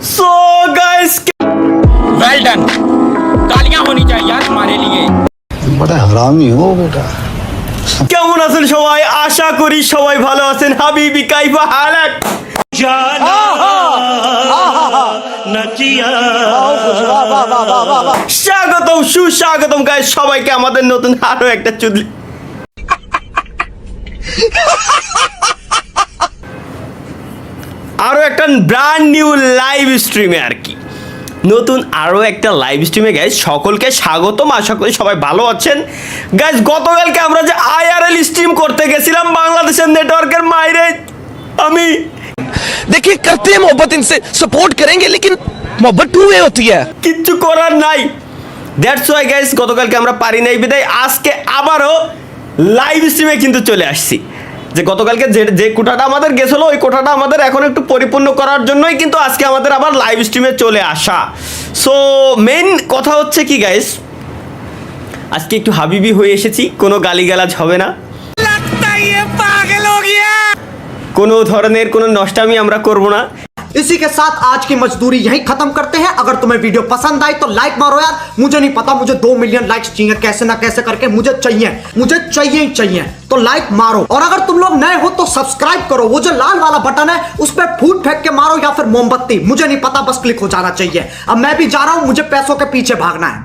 So guys well done, तालियां होनी चाहिए यार तुम्हारे लिए। बड़ा हरामी हो बेटा। কেমন আছেন সবাই? আশা করি সবাই ভালো আছেন। হাবিবি কাইফা হালাক স্বাগতম, সুস্বাগতম গাইস সবাইকে আমাদের নতুন আরো একটা চুদলি আরো একটা ব্র্যান্ড নিউ লাইভ স্ট্রিমে আর কি, নতুন আরো একটা লাইভ স্ট্রিমে গাইস সকলকে স্বাগতম। আশা করি সবাই ভালো আছেন গাইস। গতকালকে আমরা যে আইআরএল স্ট্রিম করতে গেছিলাম বাংলাদেশের নেটওয়ার্কের মাইরে, আমি देखिए करते हैं मोहब्बत, इनसे सपोर्ट करेंगे लेकिन मोहब्बत टू वे होती है। কিচ্ছু করার নাই। দ্যাটস ওয়াই গাইস গতকালকে আমরা পারি নাই বিদায় আজকে আবারও লাইভ স্ট্রিমে কিন্তু চলে আসছি। যে গতকালকে যে কোটাটা আমাদের গেছিল ওই কোটাটা আমাদের এখন একটু পরিপূর্ণ করার জন্যই কিন্তু আজকে আমাদের আবার লাইভ স্ট্রিমে চলে আসা। সো মেইন কথা হচ্ছে কি গাইস, আজকে একটু হাবিবি হয়ে এসেছি, কোনো গালিগালাজ হবে না, কোনো ধরনের কোনো নষ্টামি আমরা করব না। इसी के साथ आज की मजदूरी यहीं खत्म करते हैं। अगर तुम्हें वीडियो पसंद आई तो लाइक मारो यार। मुझे नहीं पता, मुझे 2 मिलियन लाइक्स चाहिए, कैसे ना कैसे करके मुझे चाहिए ही चाहिए। तो लाइक मारो, और अगर तुम लोग नए हो तो सब्सक्राइब करो। वो जो लाल वाला बटन है उस पर फूट फेंक के मारो या फिर मोमबत्ती, मुझे नहीं पता, बस क्लिक हो जाना चाहिए। अब मैं भी जा रहा हूं, मुझे पैसों के पीछे भागना है।